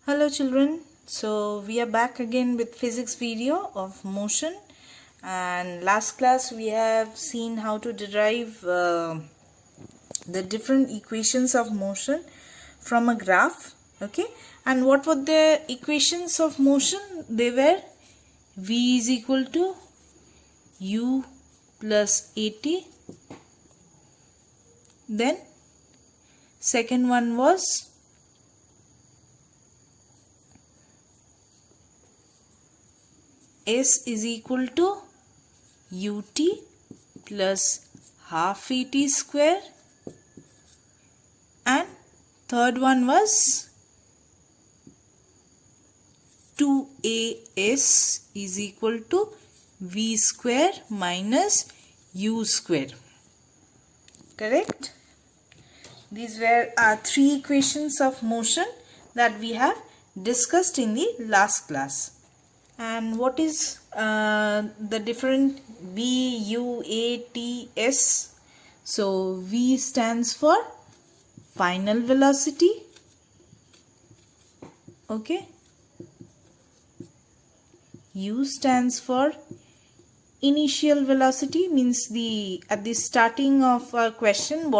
Hello children, so we are back again with physics video of motion, and last class we have seen how to derive the different equations of motion from a graph. Okay, and what were the equations of motion? They were v is equal to u plus at. Then second one was S is equal to ut plus half at square, and third one was 2as is equal to v square minus u square. Correct? These were our three equations of motion that we have discussed in the last class. And what is the different v, u, a, t, s? So v stands for final velocity. Okay. U stands for initial velocity, means at the starting of a question,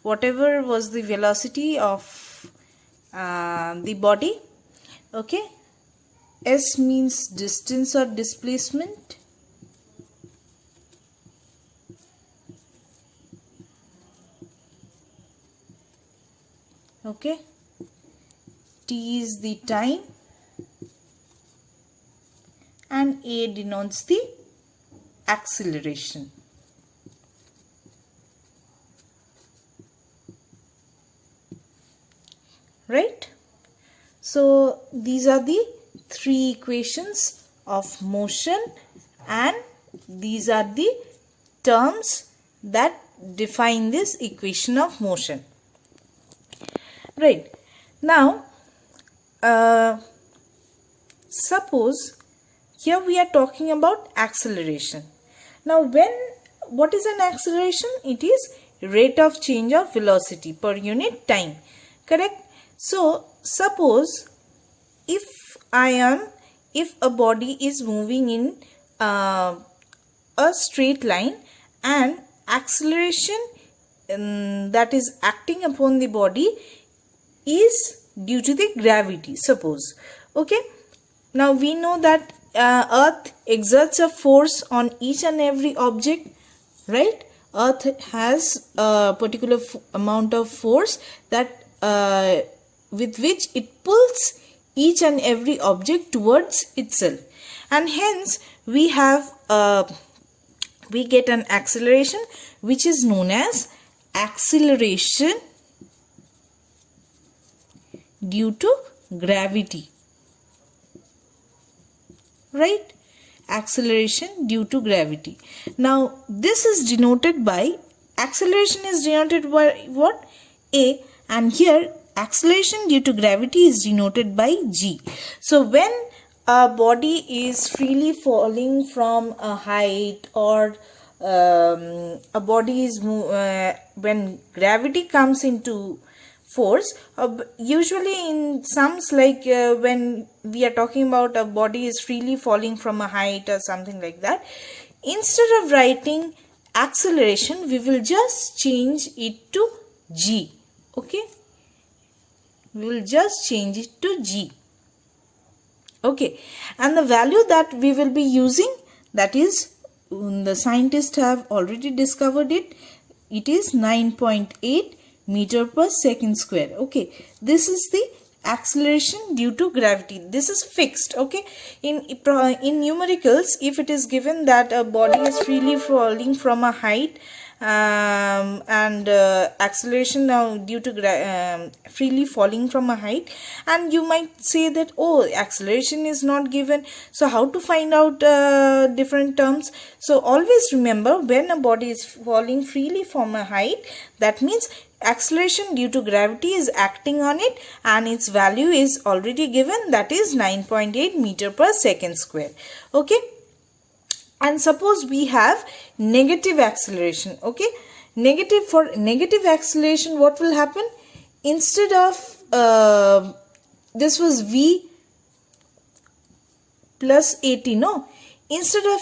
whatever was the velocity of the body. Okay. S means distance or displacement. Okay. T is the time, and A denotes the acceleration. Right? So these are the three equations of motion, and these are the terms that define this equation of motion. Right. Now suppose here we are talking about acceleration. Now what is an acceleration? It is rate of change of velocity per unit time. Correct? So suppose if a body is moving in a straight line, and acceleration that is acting upon the body is due to the gravity, suppose. Okay, now we know that earth exerts a force on each and every object, right? Earth has a particular amount of force that with which it pulls each and every object towards itself, and hence we get an acceleration which is known as acceleration due to gravity. Right? Acceleration due to gravity. Now this is denoted by, acceleration is denoted by what? A, and here acceleration due to gravity is denoted by g. So when a body is freely falling from a height, or a body is when gravity comes into force, usually in sums, like when we are talking about a body is freely falling from a height or something like that, instead of writing acceleration, we will just change it to g. Okay, we will just change it to g. Okay, and the value that we will be using, that is, the scientists have already discovered it. It is 9.8 meter per second square. Okay, this is the acceleration due to gravity. This is fixed. Okay, in numericals, if it is given that a body is freely falling from a height, and acceleration now due to freely falling from a height, and you might say that, oh, acceleration is not given, so how to find out different terms? So always remember, when a body is falling freely from a height, that means acceleration due to gravity is acting on it, and its value is already given, that is 9.8 meter per second square. Okay, and suppose we have negative acceleration. Okay, negative acceleration, what will happen? Instead of this was v plus at, no? Instead of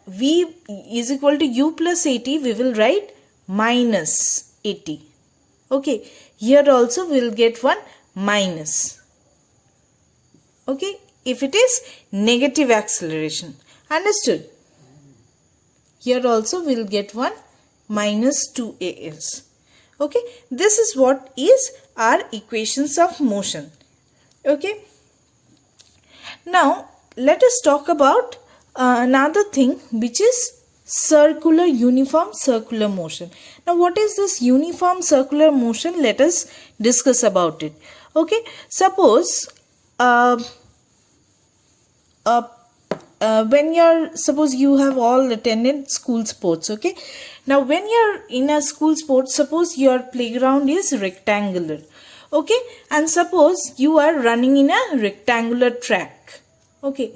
v is equal to u plus at, we will write minus at. Okay, here also we will get one minus. Okay, if it is negative acceleration. Understood? Here also we will get one minus 2as. Okay, this is what is our equations of motion. Okay, now let us talk about another thing, which is circular, uniform circular motion. Now what is this uniform circular motion? Let us discuss about it. Okay, suppose suppose you have all attended school sports. Okay, now when you're in a school sport, suppose your playground is rectangular. Okay, and suppose you are running in a rectangular track. Okay,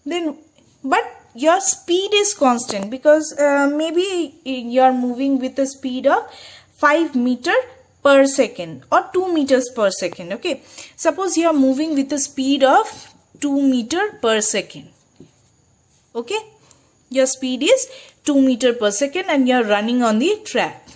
then but your speed is constant, because maybe you are moving with a speed of 5 meters per second or 2 meters per second. Okay, suppose you are moving with a speed of 2 meters per second. Okay, your speed is 2 meters per second and you are running on the track.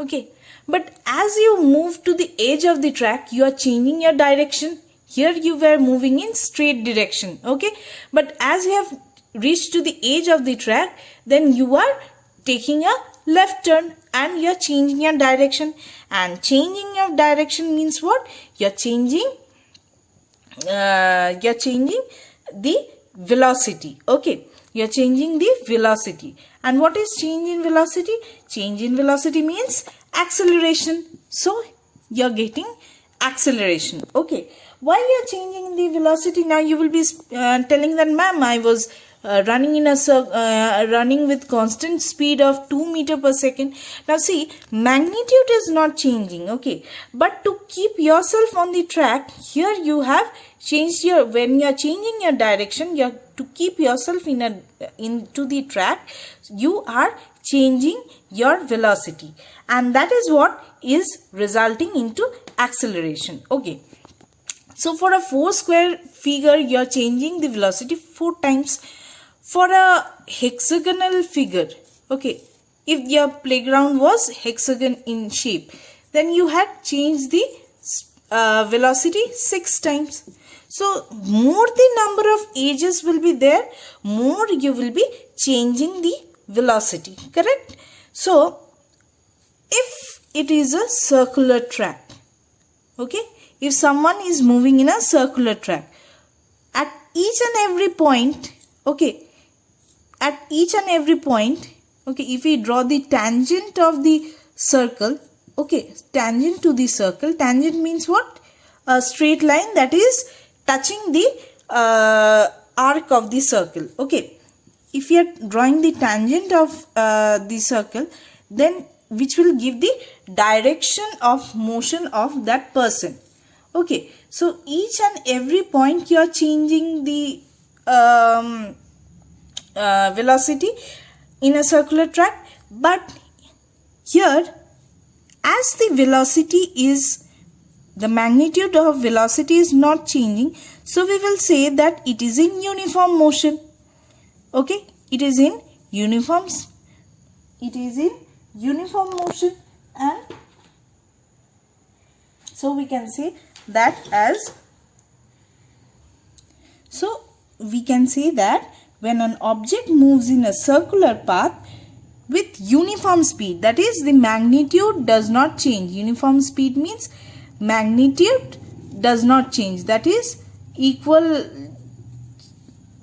Okay, but as you move to the edge of the track, you are changing your direction. Here you were moving in straight direction. Okay, but as you have reached to the edge of the track, then you are taking a left turn and you are changing your direction. And changing your direction means what? You are changing the velocity. Okay, you are changing the velocity. And what is change in velocity? Change in velocity means acceleration. So you are getting acceleration. Okay, why you are changing the velocity? Now you will be telling that, ma'am, I was running in a running with constant speed of 2 meters per second. Now see, magnitude is not changing. Okay, but to keep yourself on the track, here you have changed your, when you are changing your direction, you have to keep yourself into the track, you are changing your velocity, and that is what is resulting into acceleration. Okay, so for a 4 square figure, you are changing the velocity 4 times. For a hexagonal figure, okay, if your playground was hexagon in shape, then you had changed the velocity 6 times. So more the number of edges will be there, more you will be changing the velocity, correct? So if it is a circular track, okay, if someone is moving in a circular track, at each and every point, okay, at each and every point, okay, if we draw the tangent of the circle, okay, tangent to the circle, tangent means what? A straight line that is touching the arc of the circle. Okay, if you are drawing the tangent of the circle, then which will give the direction of motion of that person. Okay, so each and every point you are changing the velocity in a circular track, but here as the velocity is, the magnitude of velocity is not changing, so we will say that it is in uniform motion. Okay, it is in uniform motion, and so we can say that as, so we can say that when an object moves in a circular path with uniform speed, that is, the magnitude does not change. Uniform speed means magnitude does not change, that is equal.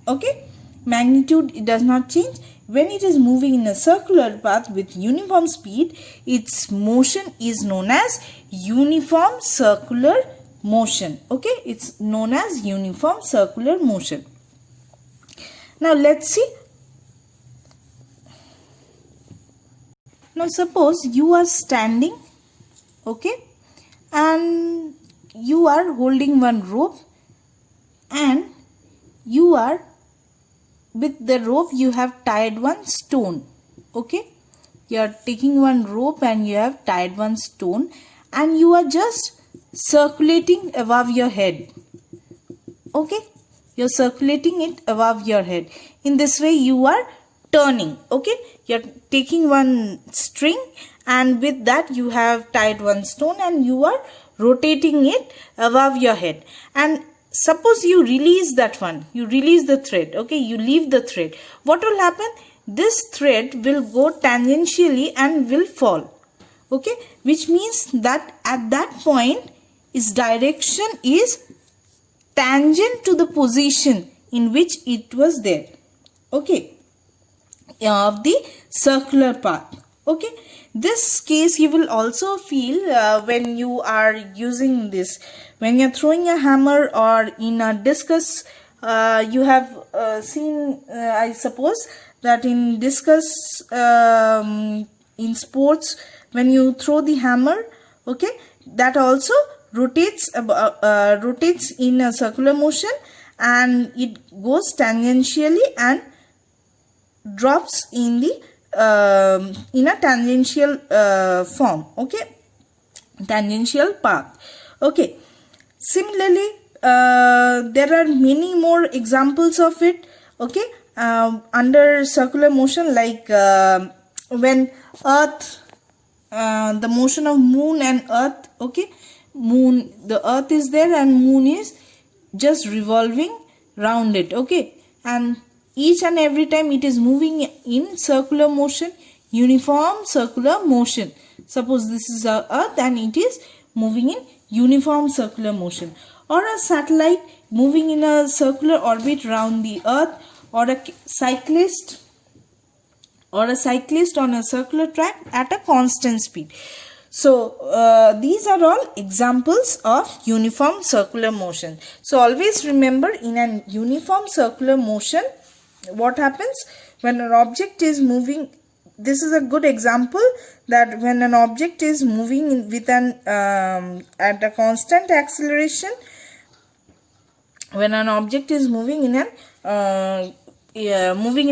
Okay, magnitude does not change. When it is moving in a circular path with uniform speed, its motion is known as uniform circular motion. Okay, it's known as uniform circular motion. Now let's see. Now suppose you are standing, okay, and you are holding one rope, and you are, with the rope you have tied one stone. Okay, you are taking one rope and you have tied one stone, and you are just circulating above your head. Okay, you're circulating it above your head. In this way you are turning. Okay, you're taking one string and with that you have tied one stone and you are rotating it above your head. And suppose you release that one, you release the thread. Okay, you leave the thread. What will happen? This thread will go tangentially and will fall. Okay, which means that at that point its direction is tangent to the position in which it was there. Okay, of the circular path. Okay, this case you will also feel when you are using this, when you're throwing a hammer or in a discus. You have seen, I suppose, that in discus, in sports, when you throw the hammer, okay, that also rotates rotates in a circular motion and it goes tangentially and drops in the in a tangential form. Okay, tangential path. Okay, similarly there are many more examples of it. Okay, under circular motion, like when earth, the motion of moon and earth. Okay, moon, the earth is there and moon is just revolving round it. Okay, and each and every time it is moving in circular motion, uniform circular motion. Suppose this is our earth and it is moving in uniform circular motion. Or a satellite moving in a circular orbit around the earth, or a cyclist on a circular track at a constant speed. So these are all examples of uniform circular motion. So always remember, in a uniform circular motion, what happens when an object is moving? This is a good example, that when an object is moving with an at a constant acceleration, when an object is moving in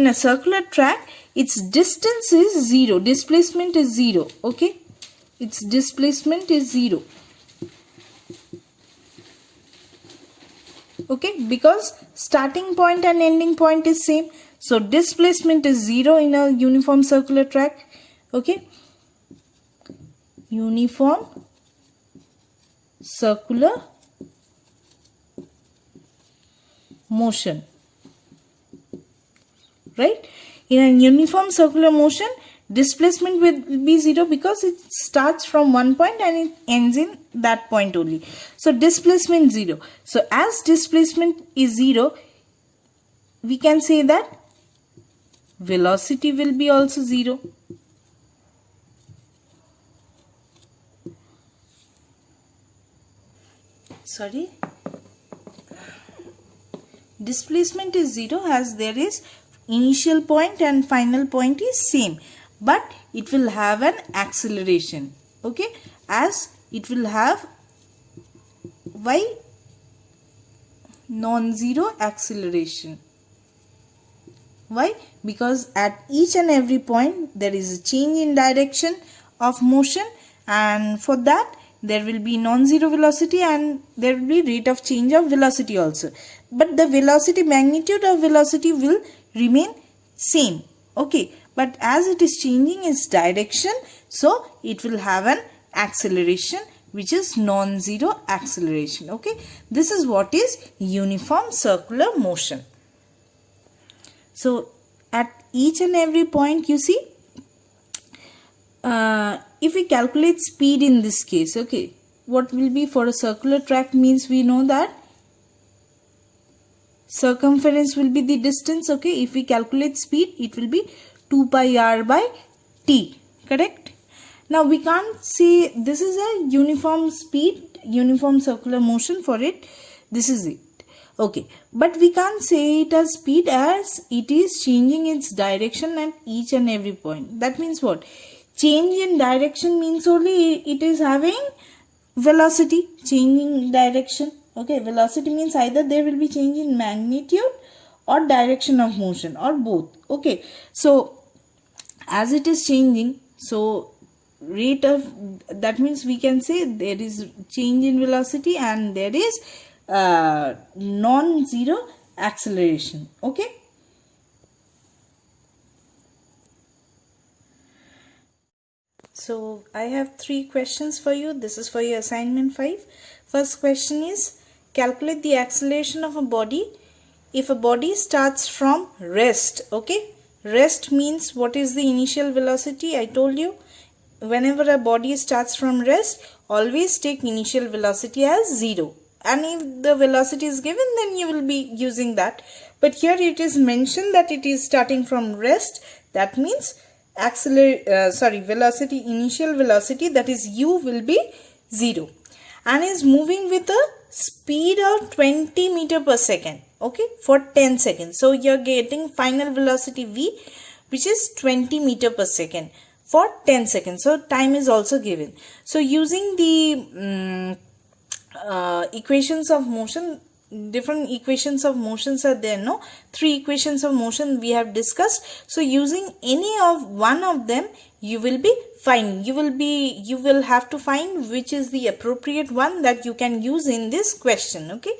a circular track, its distance is 0, displacement is 0. Okay, its displacement is 0. Okay, because starting point and ending point is same, so displacement is 0 in a uniform circular track. Okay, uniform circular motion, right? In a uniform circular motion, displacement will be 0 because it starts from one point and it ends in that point only. So displacement 0. So as displacement is 0, we can say that velocity will be also 0. Sorry, displacement is 0 as there is initial point and final point is same, but it will have an acceleration. Okay, as it will have why non-zero acceleration. Why? Because at each and every point there is a change in direction of motion, and for that there will be non-zero velocity and there will be rate of change of velocity also, but the velocity, magnitude of velocity will remain same. Okay, but as it is changing its direction, so it will have an acceleration which is non-zero acceleration. Okay, this is what is uniform circular motion. So at each and every point, you see, if we calculate speed in this case, okay, what will be for a circular track means we know that circumference will be the distance. Okay, if we calculate speed, it will be 2 pi r by t, correct? Now we can't say this is a uniform speed, uniform circular motion for it, this is it. Okay, but we can't say it as speed as it is changing its direction at each and every point. That means what? Change in direction means only it is having velocity, changing direction. Okay, velocity means either there will be change in magnitude or direction of motion or both. Okay, so as it is changing, so rate of, that means we can say there is change in velocity and there is non-zero acceleration. Okay. So I have 3 questions for you. This is for your assignment 5. First question is, calculate the acceleration of a body if a body starts from rest. Okay, rest means what is the initial velocity? I told you, whenever a body starts from rest, always take initial velocity as 0, and if the velocity is given, then you will be using that. But here it is mentioned that it is starting from rest. That means velocity, initial velocity, that is u, will be 0, and is moving with a speed of 20 meter per second. Okay, for 10 seconds. So you are getting final velocity v, which is 20 meter per second for 10 seconds. So time is also given. So using the equations of motion, different equations of motions are there, no? 3 equations of motion we have discussed. So using any of one of them, you will be fine. You will have to find which is the appropriate one that you can use in this question. Okay.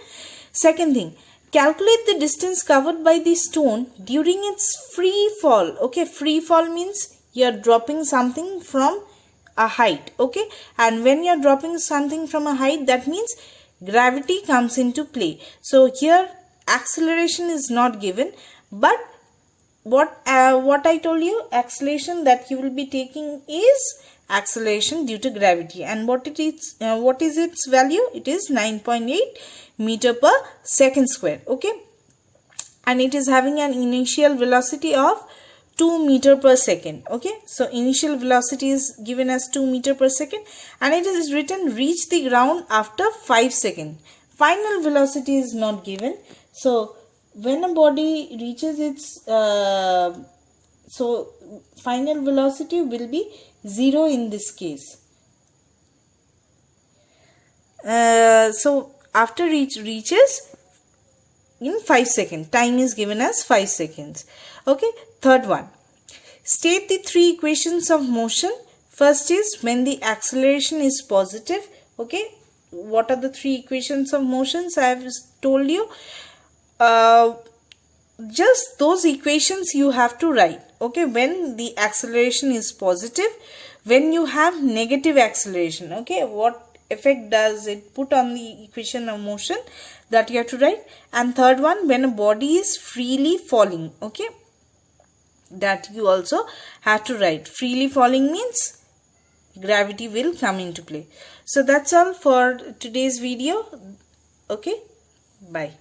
Second thing, calculate the distance covered by the stone during its free fall. Okay, free fall means you are dropping something from a height. Okay, and when you are dropping something from a height, that means gravity comes into play. So here acceleration is not given, but what I told you, acceleration that you will be taking is acceleration due to gravity, and what is its value? It is 9.8 meter per second square. Okay, and it is having an initial velocity of 2 meter per second. Okay, so initial velocity is given as 2 meter per second, and it is written reach the ground after 5 seconds. Final velocity is not given. So when a body reaches its so final velocity will be 0 in this case. So after reaches in 5 seconds, time is given as 5 seconds. Okay, third one, state the 3 equations of motion. First is when the acceleration is positive. Okay, what are the 3 equations of motions? I have told you. Just those equations you have to write. Okay, when the acceleration is positive, when you have negative acceleration, okay, what effect does it put on the equation of motion, that you have to write. And third one, when a body is freely falling. Okay, that you also have to write. Freely falling means gravity will come into play. So that's all for today's video. Okay, bye.